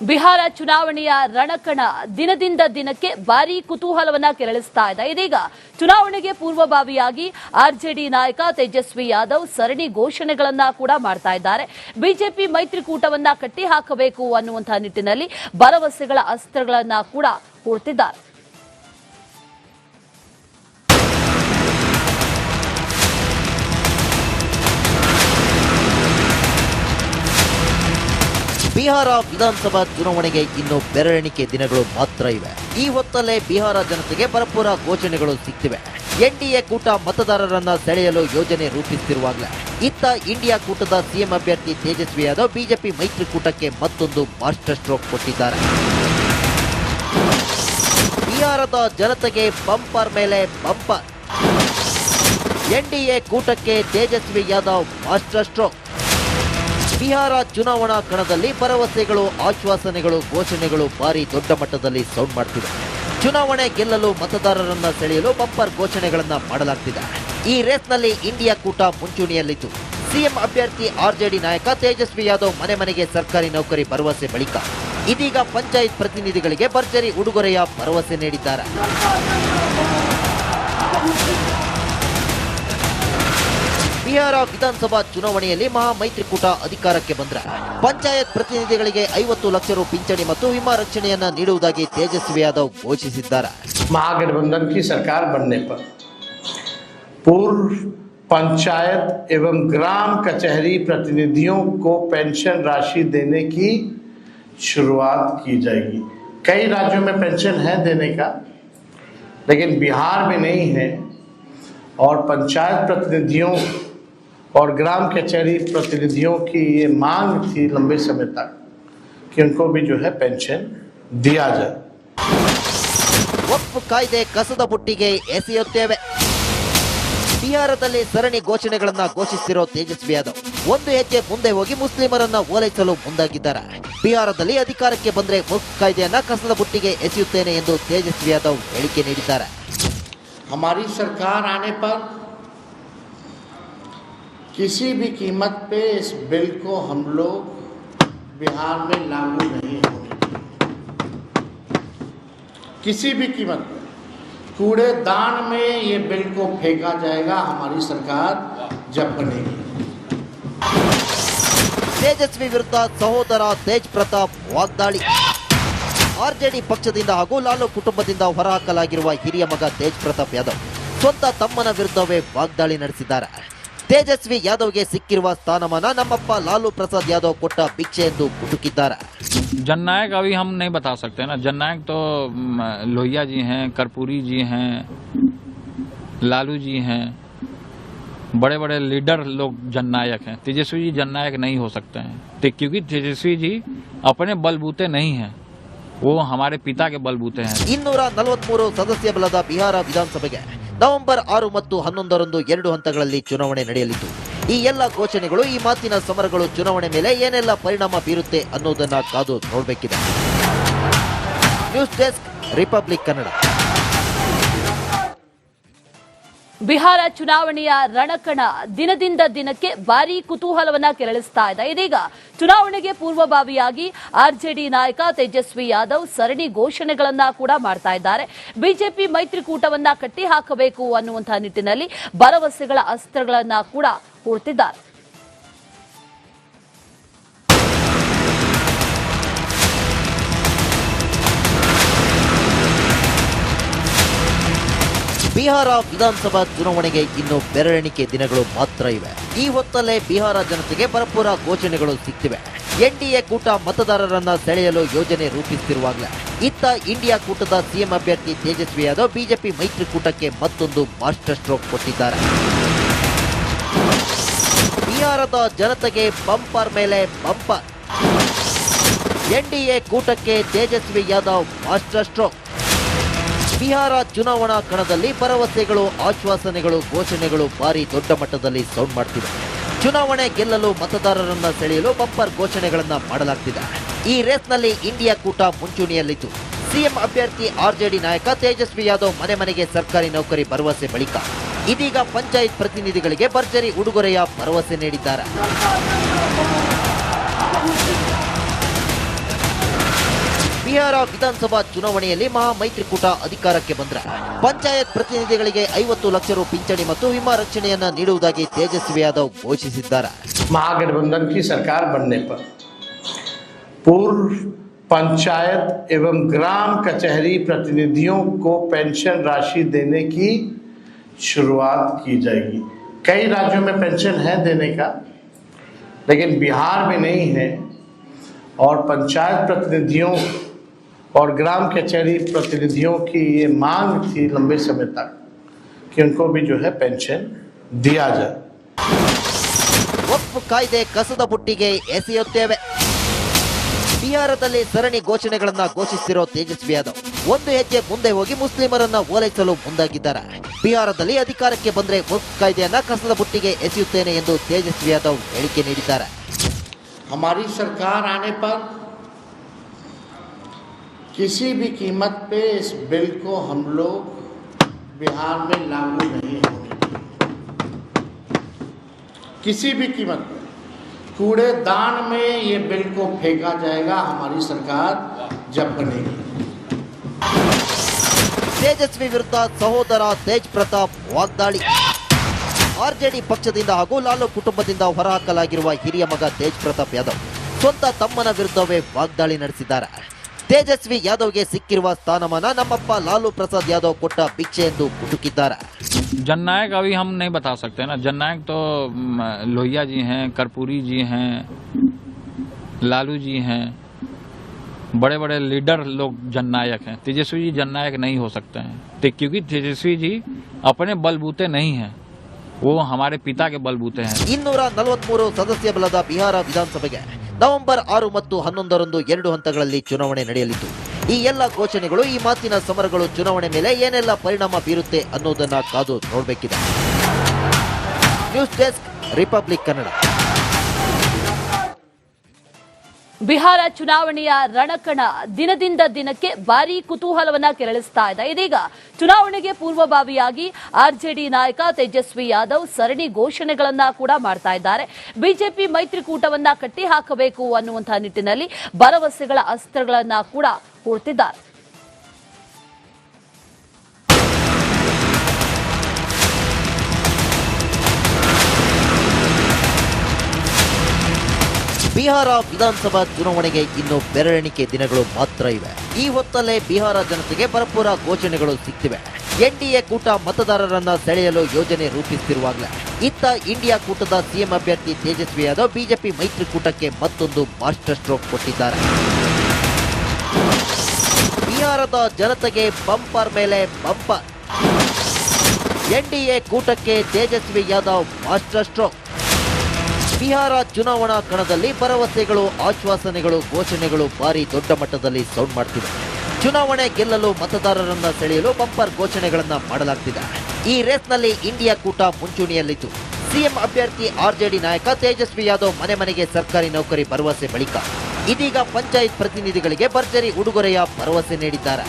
ಬಿಹಾರ ಚುನಾವಣೆಯ ರಣಕಣ ದಿನದಿಂದ ದಿನಕ್ಕೆ ಭಾರೀ ಕುತೂಹಲವನ್ನ ಕೆರಳಿಸ್ತಾ ಇದೆ. ಇದೀಗ ಚುನಾವಣೆಗೆ ಪೂರ್ವಭಾವಿಯಾಗಿ ಆರ್ಜೆಡಿ ನಾಯಕ ತೇಜಸ್ವಿ ಯಾದವ್ ಸರಣಿ ಘೋಷಣೆಗಳನ್ನ ಕೂಡ ಮಾಡ್ತಾ ಇದ್ದಾರೆ. ಬಿಜೆಪಿ ಮೈತ್ರಿಕೂಟವನ್ನ ಕಟ್ಟಿ ಹಾಕಬೇಕು ಅನ್ನುವಂತಹ ನಿಟ್ಟಿನಲ್ಲಿ ಭರವಸೆಗಳ ಅಸ್ತ್ರಗಳನ್ನ ಕೂಡ ಹೂಡ್ತಿದ್ದಾರೆ. ಬಿಹಾರ ವಿಧಾನಸಭಾ ಚುನಾವಣೆಗೆ ಇನ್ನು ಬೆರಳೆಣಿಕೆ ದಿನಗಳು ಮಾತ್ರ ಇವೆ. ಈ ಹೊತ್ತಲ್ಲೇ ಬಿಹಾರ ಜನತೆಗೆ ಭರಪೂರ ಘೋಷಣೆಗಳು ಸಿಗ್ತಿವೆ. ಎನ್ಡಿಎ ಕೂಟ ಮತದಾರರನ್ನ ಸೆಳೆಯಲು ಯೋಜನೆ ರೂಪಿಸುತ್ತಿರುವಾಗಲೇ ಇತ್ತ ಇಂಡಿಯಾ ಕೂಟದ ಸಿಎಂ ಅಭ್ಯರ್ಥಿ ತೇಜಸ್ವಿ ಯಾದವ್ ಬಿಜೆಪಿ ಮೈತ್ರಿಕೂಟಕ್ಕೆ ಮತ್ತೊಂದು ಮಾಸ್ಟರ್ ಸ್ಟ್ರೋಕ್ ಕೊಟ್ಟಿದ್ದಾರೆ. ಬಿಹಾರದ ಜನತೆಗೆ ಬಂಪರ್ ಮೇಲೆ ಬಂಪರ್. ಎನ್ಡಿಎ ಕೂಟಕ್ಕೆ ತೇಜಸ್ವಿ ಯಾದವ್ ಮಾಸ್ಟರ್ ಸ್ಟ್ರೋಕ್. ಬಿಹಾರ ಚುನಾವಣಾ ಕಣದಲ್ಲಿ ಭರವಸೆಗಳು, ಆಶ್ವಾಸನೆಗಳು, ಘೋಷಣೆಗಳು ಭಾರಿ ದೊಡ್ಡ ಮಟ್ಟದಲ್ಲಿ ಸೌಂಡ್ ಮಾಡ್ತಿವೆ. ಚುನಾವಣೆ ಗೆಲ್ಲಲು ಮತದಾರರನ್ನ ಸೆಳೆಯಲು ಬಂಪರ್ ಘೋಷಣೆಗಳನ್ನ ಮಾಡಲಾಗ್ತಿದೆ. ಈ ರೇಸ್ನಲ್ಲಿ ಇಂಡಿಯಾ ಕೂಟ ಮುಂಚೂಣಿಯಲ್ಲಿತ್ತು. ಸಿಎಂ ಅಭ್ಯರ್ಥಿ ಆರ್ಜೆಡಿ ನಾಯಕ ತೇಜಸ್ವಿ ಯಾದವ್ ಮನೆ ಮನೆಗೆ ಸರ್ಕಾರಿ ನೌಕರಿ ಭರವಸೆ ಬಳಿಕ ಇದೀಗ ಪಂಚಾಯತ್ ಪ್ರತಿನಿಧಿಗಳಿಗೆ ಭರ್ಜರಿ ಉಡುಗೊರೆಯ ಭರವಸೆ ನೀಡಿದ್ದಾರೆ. ಬಿಹಾರ ವಿಧಾನಸಭಾ ಚುನಾವಣೆಯಲ್ಲಿ ಮಹಾ ಮೈತ್ರಿಕೂಟ ಅಧಿಕಾರಕ್ಕೆ ಬಂದರೆ ಪಂಚಾಯತ್ ಪ್ರತಿನಿಧಿಗಳಿಗೆ 50 ಲಕ್ಷ ರು ಪಿಂಚಣಿ ಮತ್ತು ವಿಮಾ ರಕ್ಷಣೆಯನ್ನ ನೀಡುವುದಾಗಿ ತೇಜಸ್ವಿ ಯಾದವ್ ಘೋಷಿಸಿದ್ದಾರೆ. महागठबंधन की सरकार बनने पर पूर्व पंचायत एवं ग्राम कचहरी प्रतिनिधियों को पेंशन राशि देने की शुरुआत की जाएगी. कई राज्यों में पेंशन है देने का, लेकिन बिहार में नहीं है. और पंचायत प्रतिनिधियों और ग्राम कचहरी प्रतिनिधियों की ये मांग थी लंबे समय तक कि उनको भी जो है पेंशन दिया जाए. ವಕ್ಫ್ ಕಾಯ್ದೆ ಕಸದ ಬುಟ್ಟಿಗೆ ಎಸೆಯುತ್ತೇವೆ. ಬಿಹಾರದಲ್ಲಿ ಸರಣಿ ಘೋಷಣೆಗಳನ್ನ ಘೋಷಿಸಿರೋ ತೇಜಸ್ವಿ ಯಾದವ್ ಒಂದು ಹೆಜ್ಜೆ ಮುಂದೆ ಹೋಗಿ ಮುಸ್ಲಿಮರನ್ನ ಓಲೈಸಲು ಮುಂದಾಗಿದ್ದಾರೆ. ಬಿಹಾರದಲ್ಲಿ ಅಧಿಕಾರಕ್ಕೆ ಬಂದ್ರೆ ವಕ್ಫ್ ಕಾಯ್ದೆಯನ್ನ ಕಸದ ಬುಟ್ಟಿಗೆ ಎಸೆಯುತ್ತೇನೆ ಎಂದು ತೇಜಸ್ವಿ ಯಾದವ್ ಹೇಳಿಕೆ ನೀಡಿದ್ದಾರೆ. हमारी सरकार आने पर किसी भी कीमत पे इस बिल को हम लोग बिहार में लागू नहीं होंगे. किसी भी कीमत पे कूड़ेदान में ये बिल को फेंका जाएगा हमारी सरकार जब बनेगी. ತೇಜಸ್ವಿ ವಿರುದ್ಧ ಸಹೋದರ ತೇಜ್ ಪ್ರತಾಪ್ ವಾಗ್ದಾಳಿ. ಆರ್ಜೆಡಿ ಪಕ್ಷದಿಂದ ಹಾಗೂ ಲಾಲು ಕುಟುಂಬದಿಂದ ಹೊರಹಾಕಲಾಗಿರುವ ಹಿರಿಯ ಮಗ ತೇಜ್ ಪ್ರತಾಪ್ ಯಾದವ್ ಸ್ವಂತ ತಮ್ಮನ ವಿರುದ್ಧವೇ ವಾಗ್ದಾಳಿ ನಡೆಸಿದ್ದಾರೆ. ತೇಜಸ್ವಿ ಯಾದವ್ಗೆ ಸಿಕ್ಕಿರುವ ಸ್ಥಾನಮಾನ ನಮ್ಮಪ್ಪ ಲಾಲು ಪ್ರಸಾದ್ ಯಾದವ್ ಕೊಟ್ಟ ಭಿಕ್ಷೆ ಎಂದು ಕುಟುಕಿದ್ದಾರೆ. जननायक अभी हम नहीं बता सकते ना. जननायक तो लोहिया जी हैं, कर्पूरी जी हैं, लालू जी हैं, बड़े बड़े लीडर लोग जननायक हैं. तेजस्वी जी जननायक नहीं हो सकते हैं क्योंकि तेजस्वी जी अपने बलबूते नहीं हैं, वो हमारे पिता के बलबूते हैं. 243 ಸದಸ್ಯ ಬಲದ ಬಿಹಾರ ವಿಧಾನಸಭೆಗೆ ನವೆಂಬರ್ 6 ಮತ್ತು 11ರಂದು 2 ಹಂತಗಳಲ್ಲಿ ಚುನಾವಣೆ ನಡೆಯಲಿದ್ದು ಈ ಎಲ್ಲ ಘೋಷಣೆಗಳು, ಈ ಮಾತಿನ ಸಮರಗಳು ಚುನಾವಣೆ ಮೇಲೆ ಏನೆಲ್ಲ ಪರಿಣಾಮ ಬೀರುತ್ತೆ ಅನ್ನೋದನ್ನ ಕಾದು ನೋಡಬೇಕಿದೆ. News desk, Republic Kannada. Bihar ಚುನಾವಣೆಯ ರಣಕಣ ದಿನದಿಂದ ದಿನಕ್ಕೆ ಭಾರೀ ಕುತೂಹಲವನ್ನ ಕೆರಳಿಸ್ತಾ ಇದೆ. ಇದೀಗ ಚುನಾವಣೆಗೆ ಪೂರ್ವಭಾವಿಯಾಗಿ ಆರ್ಜೆಡಿ ನಾಯಕ ತೇಜಸ್ವಿ ಯಾದವ್ ಸರಣಿ ಘೋಷಣೆಗಳನ್ನ ಕೂಡ ಮಾಡ್ತಾ ಇದ್ದಾರೆ. ಬಿಜೆಪಿ ಮೈತ್ರಿಕೂಟವನ್ನ ಕಟ್ಟಿ ಹಾಕಬೇಕು ಅನ್ನುವಂತಹ ನಿಟ್ಟಿನಲ್ಲಿ ಭರವಸೆಗಳ ಅಸ್ತ್ರಗಳನ್ನ ಕೂಡ ಹೂಡ್ತಿದ್ದಾರೆ. ಬಿಹಾರ ವಿಧಾನಸಭಾ ಚುನಾವಣೆಗೆ ಇನ್ನು ಬೆರಳೆಣಿಕೆ ದಿನಗಳು ಮಾತ್ರ ಇವೆ. ಈ ಹೊತ್ತಲ್ಲೇ ಬಿಹಾರ ಜನತೆಗೆ ಭರಪೂರ ಘೋಷಣೆಗಳು ಸಿಗ್ತಿವೆ. ಎನ್ಡಿಎ ಕೂಟ ಮತದಾರರನ್ನ ಸೆಳೆಯಲು ಯೋಜನೆ ರೂಪಿಸುತ್ತಿರುವಾಗಲೇ ಇತ್ತ ಇಂಡಿಯಾ ಕೂಟದ ಸಿಎಂ ಅಭ್ಯರ್ಥಿ ತೇಜಸ್ವಿ ಯಾದವ್ ಬಿಜೆಪಿ ಮೈತ್ರಿಕೂಟಕ್ಕೆ ಮತ್ತೊಂದು ಮಾಸ್ಟರ್ ಸ್ಟ್ರೋಕ್ ಕೊಟ್ಟಿದ್ದಾರೆ. ಬಿಹಾರದ ಜನತೆಗೆ ಬಂಪರ್ ಮೇಲೆ ಬಂಪರ್. ಎನ್ಡಿಎ ಕೂಟಕ್ಕೆ ತೇಜಸ್ವಿ ಯಾದವ್ ಮಾಸ್ಟರ್ ಸ್ಟ್ರೋಕ್. ಬಿಹಾರ ಚುನಾವಣಾ ಕಣದಲ್ಲಿ ಭರವಸೆಗಳು, ಆಶ್ವಾಸನೆಗಳು, ಘೋಷಣೆಗಳು ಭಾರಿ ದೊಡ್ಡ ಮಟ್ಟದಲ್ಲಿ ಸೌಂಡ್ ಮಾಡ್ತಿವೆ. ಚುನಾವಣೆ ಗೆಲ್ಲಲು ಮತದಾರರನ್ನ ಸೆಳೆಯಲು ಬಂಪರ್ ಘೋಷಣೆಗಳನ್ನ ಮಾಡಲಾಗ್ತಿದೆ. ಈ ರೇಸ್ನಲ್ಲಿ ಇಂಡಿಯಾ ಕೂಟ ಮುಂಚೂಣಿಯಲ್ಲಿತ್ತು. ಸಿಎಂ ಅಭ್ಯರ್ಥಿ ಆರ್ಜೆಡಿ ನಾಯಕ ತೇಜಸ್ವಿ ಯಾದವ್ ಮನೆ ಮನೆಗೆ ಸರ್ಕಾರಿ ನೌಕರಿ ಭರವಸೆ ಬಳಿಕ ಇದೀಗ ಪಂಚಾಯತ್ ಪ್ರತಿನಿಧಿಗಳಿಗೆ ಭರ್ಜರಿ ಉಡುಗೊರೆಯ ಭರವಸೆ ನೀಡಿದ್ದಾರೆ. ಬಿಹಾರ ವಿಧಾನಸಭಾ ಚುನಾವಣೆಯಲ್ಲಿ ಮಹಾ ಮೈತ್ರಿಕೂಟ ಅಧಿಕಾರಕ್ಕೆ ಬಂದ್ರೆ ಪಂಚಾಯತ್ ಪ್ರತಿನಿಧಿಗಳಿಗೆ 50 ಲಕ್ಷ ರು ಪಿಂಚಣಿ ಮತ್ತು ವಿಮಾ ರಕ್ಷಣೆಯನ್ನ ನೀಡುವುದಾಗಿ ತೇಜಸ್ವಿ ಯಾದವ್ ಘೋಷಿಸಿದ್ದಾರೆ. महागठबंधन की सरकार बनने पर पूर्व पंचायत एवं ग्राम कचहरी प्रतिनिधियों को पेंशन राशि देने की शुरुआत की जाएगी. कई राज्यों में पेंशन है देने का, लेकिन बिहार में नहीं है. और पंचायत प्रतिनिधियों और ग्राम कचहरी प्रतिनिधियों की ये मांग थी लंबे समय तक कि उनको भी जो है पेंशन दिया जाए. ವಕ್ಫ್ ಕಾಯ್ದೆ ಕಸದ ಬುಟ್ಟಿಗೆ ಎಸೆಯುತ್ತೇವೆ. ಬಿಹಾರದಲ್ಲಿ ಸರಣಿ ಘೋಷಣೆಗಳನ್ನ ಘೋಷಿಸಿರೋ ತೇಜಸ್ವಿ ಯಾದವ್ ಒಂದು ಹೆಜ್ಜೆ ಮುಂದೆ ಹೋಗಿ ಮುಸ್ಲಿಮರನ್ನ ಓಲೈಸಲು ಮುಂದಾಗಿದ್ದಾರೆ. ಬಿಹಾರದಲ್ಲಿ ಅಧಿಕಾರಕ್ಕೆ ಬಂದ್ರೆ ವಕ್ಫ್ ಕಾಯ್ದೆಯನ್ನ ಕಸದ ಬುಟ್ಟಿಗೆ ಎಸೆಯುತ್ತೇನೆ ಎಂದು ತೇಜಸ್ವಿ ಯಾದವ್ ಹೇಳಿಕೆ ನೀಡಿದ್ದಾರೆ. हमारी सरकार आने पर किसी भी कीमत पे इस बिल को हम लोग बिहार में लागू नहीं होंगे. किसी भी कीमत पे कूड़ेदान में ये बिल को फेंका जाएगा हमारी सरकार जब बनेगी. ತೇಜಸ್ವಿ ವಿರುದ್ಧ ಸಹೋದರ ತೇಜ್ ಪ್ರತಾಪ್ ವಾಗ್ದಾಳಿ. ಆರ್ಜೆಡಿ ಪಕ್ಷದಿಂದ ಹಾಗೂ ಲಾಲು ಕುಟುಂಬದಿಂದ ಹೊರಹಾಕಲಾಗಿರುವ ಹಿರಿಯ ಮಗ ತೇಜ್ ಪ್ರತಾಪ್ ಯಾದವ್ ಸ್ವಂತ ತಮ್ಮನ ವಿರುದ್ಧವೇ ವಾಗ್ದಾಳಿ ನಡೆಸಿದ್ದಾರೆ. ತೇಜಸ್ವಿ ಯಾದವ್ಗೆ ಸಿಕ್ಕಿರುವ ಸ್ಥಾನಮಾನ ನಮ್ಮಪ್ಪ ಲಾಲು ಪ್ರಸಾದ್ ಯಾದವ್ ಕೊಟ್ಟ ಭಿಕ್ಷೆ ಎಂದು ಕುಟುಕಿದ್ದಾರೆ. जननायक अभी हम नहीं बता सकते ना. जननायक तो लोहिया जी हैं, कर्पूरी जी हैं, लालू जी हैं, बड़े बड़े लीडर लोग जननायक हैं. तेजस्वी जी जननायक नहीं हो सकते हैं क्योंकि तेजस्वी जी अपने बलबूते नहीं हैं, वो हमारे पिता के बलबूते हैं. 243 ಸದಸ್ಯ ಬಲದ ಬಿಹಾರ ವಿಧಾನಸಭೆಗೆ ನವೆಂಬರ್ 6 ಮತ್ತು 11ರಂದು 2 ಹಂತಗಳಲ್ಲಿ ಚುನಾವಣೆ ನಡೆಯಲಿದ್ದು ಈ ಎಲ್ಲ ಘೋಷಣೆಗಳು, ಈ ಮಾತಿನ ಸಮರಗಳು ಚುನಾವಣೆ ಮೇಲೆ ಏನೆಲ್ಲ ಪರಿಣಾಮ ಬೀರುತ್ತೆ ಅನ್ನೋದನ್ನ ಕಾದು ನೋಡಬೇಕಿದೆ. News desk, Republic Kannada. Bihar ಚುನಾವಣೆಯ ರಣಕಣ ದಿನದಿಂದ ದಿನಕ್ಕೆ ಭಾರೀ ಕುತೂಹಲವನ್ನ ಕೆರಳಿಸ್ತಾ ಇದೆ. ಇದೀಗ ಚುನಾವಣೆಗೆ ಪೂರ್ವಭಾವಿಯಾಗಿ ಆರ್ಜೆಡಿ ನಾಯಕ ತೇಜಸ್ವಿ ಯಾದವ್ ಸರಣಿ ಘೋಷಣೆಗಳನ್ನ ಕೂಡ ಮಾಡ್ತಾ ಇದ್ದಾರೆ. ಬಿಜೆಪಿ ಮೈತ್ರಿಕೂಟವನ್ನ ಕಟ್ಟಿ ಹಾಕಬೇಕು ಅನ್ನುವಂತಹ ನಿಟ್ಟಿನಲ್ಲಿ ಭರವಸೆಗಳ ಅಸ್ತ್ರಗಳನ್ನ ಕೂಡ ಹೂಡ್ತಿದ್ದಾರೆ. ಬಿಹಾರ ವಿಧಾನಸಭಾ ಚುನಾವಣೆಗೆ ಇನ್ನು ಬೆರಳೆಣಿಕೆ ದಿನಗಳು ಮಾತ್ರ ಇವೆ. ಈ ಹೊತ್ತಲ್ಲೇ ಬಿಹಾರ ಜನತೆಗೆ ಭರಪೂರ ಘೋಷಣೆಗಳು ಸಿಗ್ತಿವೆ. ಎನ್ಡಿಎ ಕೂಟ ಮತದಾರರನ್ನ ಸೆಳೆಯಲು ಯೋಜನೆ ರೂಪಿಸುತ್ತಿರುವಾಗಲೇ ಇತ್ತ ಇಂಡಿಯಾ ಕೂಟದ ಸಿಎಂ ಅಭ್ಯರ್ಥಿ ತೇಜಸ್ವಿ ಯಾದವ್ ಬಿಜೆಪಿ ಮೈತ್ರಿಕೂಟಕ್ಕೆ ಮತ್ತೊಂದು ಮಾಸ್ಟರ್ ಸ್ಟ್ರೋಕ್ ಕೊಟ್ಟಿದ್ದಾರೆ. ಬಿಹಾರದ ಜನತೆಗೆ ಬಂಪರ್ ಮೇಲೆ ಬಂಪರ್. ಎನ್ಡಿಎ ಕೂಟಕ್ಕೆ ತೇಜಸ್ವಿ ಯಾದವ್ ಮಾಸ್ಟರ್ ಸ್ಟ್ರೋಕ್. ಬಿಹಾರ ಚುನಾವಣಾ ಕಣದಲ್ಲಿ ಭರವಸೆಗಳು, ಆಶ್ವಾಸನೆಗಳು, ಘೋಷಣೆಗಳು ಭಾರಿ ದೊಡ್ಡ ಮಟ್ಟದಲ್ಲಿ ಸೌಂಡ್ ಮಾಡ್ತಿವೆ. ಚುನಾವಣೆ ಗೆಲ್ಲಲು ಮತದಾರರನ್ನ ಸೆಳೆಯಲು ಬಂಪರ್ ಘೋಷಣೆಗಳನ್ನ ಮಾಡಲಾಗ್ತಿದೆ. ಈ ರೇಸ್ನಲ್ಲಿ ಇಂಡಿಯಾ ಕೂಟ ಮುಂಚೂಣಿಯಲ್ಲಿದ್ದು ಸಿಎಂ ಅಭ್ಯರ್ಥಿ ಆರ್ಜೆಡಿ ನಾಯಕ ತೇಜಸ್ವಿ ಯಾದವ್ ಮನೆ ಮನೆಗೆ ಸರ್ಕಾರಿ ನೌಕರಿ ಭರವಸೆ ಬಳಿಕ ಇದೀಗ ಪಂಚಾಯತ್ ಪ್ರತಿನಿಧಿಗಳಿಗೆ ಭರ್ಜರಿ ಉಡುಗೊರೆಯ ಭರವಸೆ ನೀಡಿದ್ದಾರೆ.